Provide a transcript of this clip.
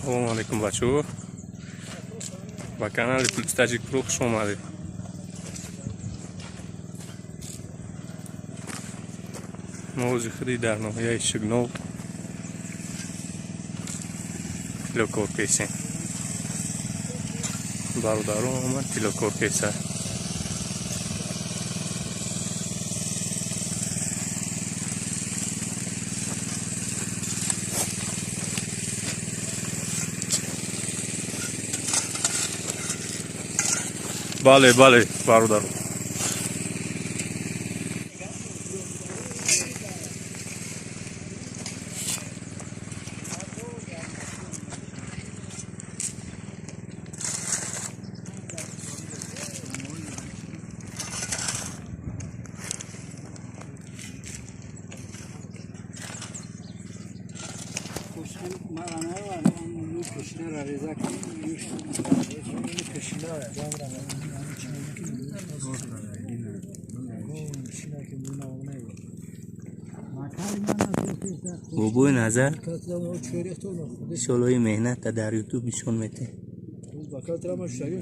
Assalomu alaykum bachoo. Va kanal Tajik Pro xush omaded. موز خریدار نو یا شگنو کیلو کورکیسه برادران من کیلو کورکیسه بله برادران بابوی نظر شلوی مهنت در یوتیوب نشون میده.